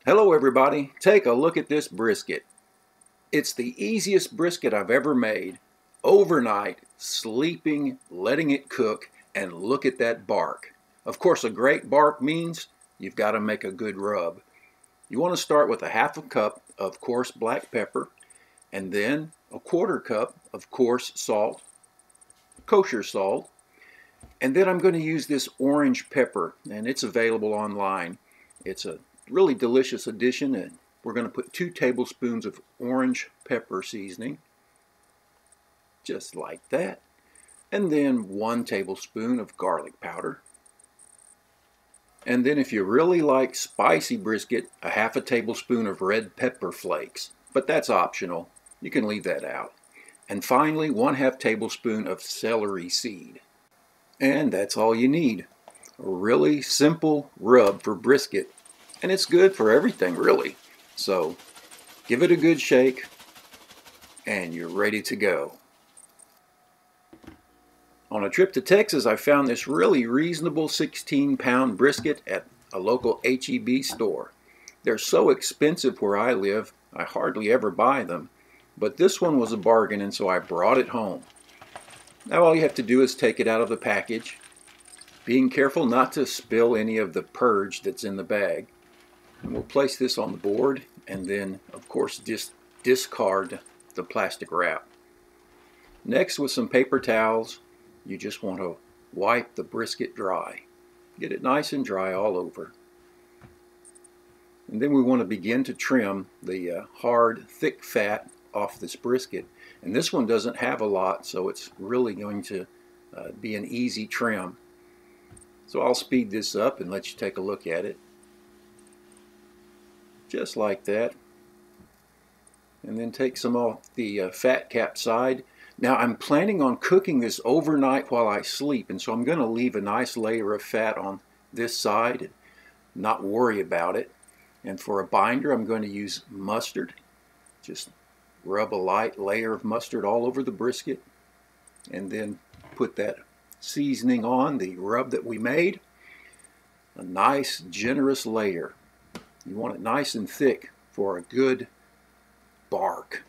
Hello everybody, take a look at this brisket. It's the easiest brisket I've ever made. Overnight, sleeping, letting it cook, and look at that bark. Of course, a great bark means you've got to make a good rub. You want to start with a half a cup of coarse black pepper, and then a quarter cup of coarse salt, kosher salt, and then I'm going to use this orange pepper, and it's available online. It's a really delicious addition, and we're going to put 2 tablespoons of orange pepper seasoning, just like that, and then 1 tablespoon of garlic powder, and then if you really like spicy brisket, a half a tablespoon of red pepper flakes, but that's optional. You can leave that out. And finally, 1/2 tablespoon of celery seed. And that's all you need. A really simple rub for brisket. And it's good for everything, really. So give it a good shake, and you're ready to go. On a trip to Texas, I found this really reasonable 16-pound brisket at a local H-E-B store. They're so expensive where I live, I hardly ever buy them. But this one was a bargain, and so I brought it home. Now all you have to do is take it out of the package, being careful not to spill any of the purge that's in the bag. And we'll place this on the board and then, of course, discard the plastic wrap. Next, with some paper towels, you just want to wipe the brisket dry. Get it nice and dry all over. And then we want to begin to trim the hard, thick fat off this brisket. And this one doesn't have a lot, so it's really going to be an easy trim. So I'll speed this up and let you take a look at it. Just like that. And then take some off the fat cap side. Now I'm planning on cooking this overnight while I sleep, and so I'm going to leave a nice layer of fat on this side and not worry about it. And for a binder, I'm going to use mustard. Just rub a light layer of mustard all over the brisket, and then put that seasoning on, the rub that we made. A nice, generous layer. You want it nice and thick for a good bark.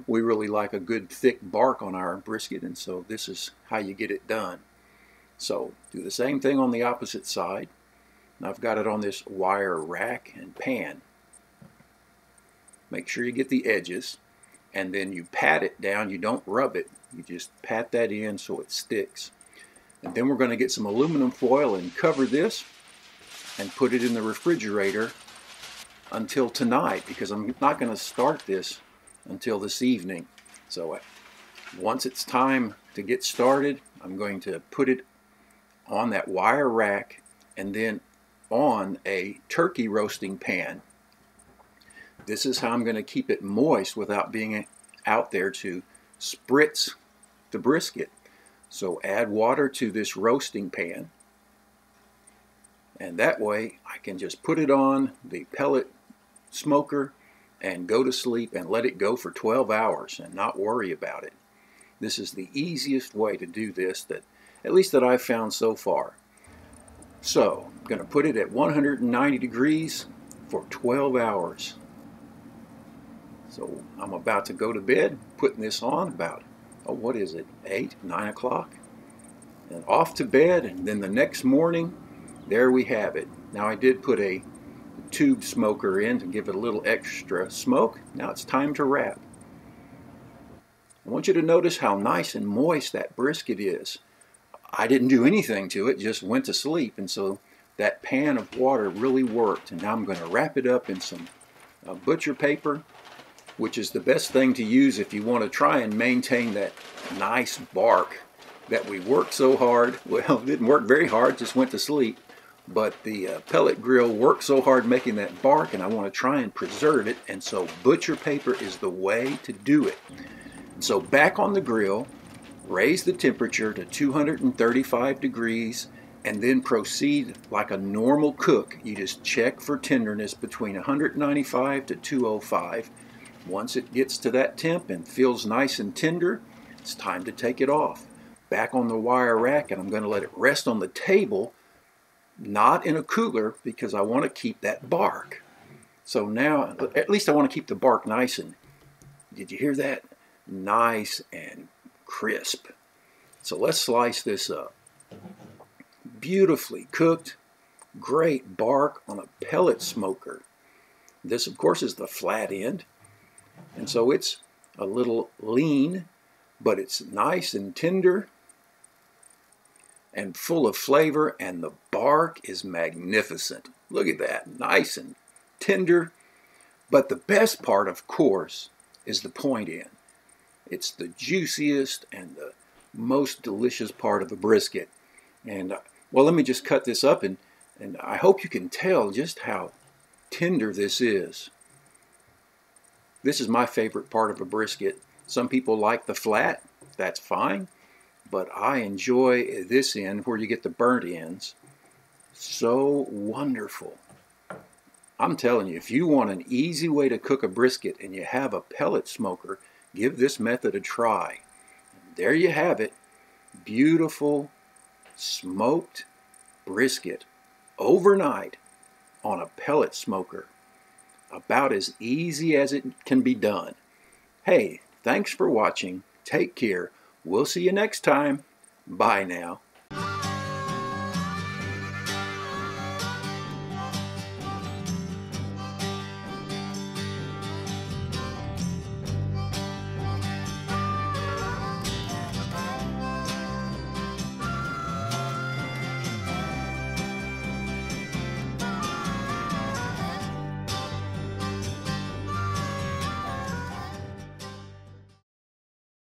We really like a good thick bark on our brisket, and so this is how you get it done. So do the same thing on the opposite side. Now I've got it on this wire rack and pan. Make sure you get the edges, and then you pat it down. You don't rub it. You just pat that in so it sticks. And then we're going to get some aluminum foil and cover this and put it in the refrigerator until tonight, because I'm not going to start this until this evening. So once it's time to get started, I'm going to put it on that wire rack and then on a turkey roasting pan. This is how I'm going to keep it moist without being out there to spritz the brisket. So add water to this roasting pan, and that way I can just put it on the pellet smoker and go to sleep and let it go for 12 hours and not worry about it. This is the easiest way to do this, at least that I've found so far. So I'm going to put it at 190 degrees for 12 hours. So I'm about to go to bed, putting this on about, what is it, 8, 9 o'clock? And off to bed, and then the next morning, there we have it. Now I did put a tube smoker in to give it a little extra smoke. Now it's time to wrap. I want you to notice how nice and moist that brisket is. I didn't do anything to it, just went to sleep, and so that pan of water really worked. And now I'm going to wrap it up in some butcher paper, which is the best thing to use if you want to try and maintain that nice bark that we worked so hard. Well, it didn't work very hard, just went to sleep. But the pellet grill worked so hard making that bark, and I want to try and preserve it, and so butcher paper is the way to do it. So back on the grill, raise the temperature to 235 degrees, and then proceed like a normal cook. You just check for tenderness between 195 to 205. Once it gets to that temp and feels nice and tender, it's time to take it off. Back on the wire rack, and I'm going to let it rest on the table, not in a cooler, because I want to keep that bark. So now, at least I want to keep the bark nice and, did you hear that? Nice and crisp. So let's slice this up. Beautifully cooked, great bark on a pellet smoker. This, of course, is the flat end. And so it's a little lean, but it's nice and tender and full of flavor, and the bark is magnificent. Look at that, nice and tender. But the best part, of course, is the point end. It's the juiciest and the most delicious part of the brisket. And well, let me just cut this up, and I hope you can tell just how tender this is. This is my favorite part of a brisket. Some people like the flat, that's fine, but I enjoy this end where you get the burnt ends. So wonderful. I'm telling you, if you want an easy way to cook a brisket and you have a pellet smoker, give this method a try. There you have it. Beautiful smoked brisket overnight on a pellet smoker. About as easy as it can be done. Hey, thanks for watching. Take care. We'll see you next time. Bye now.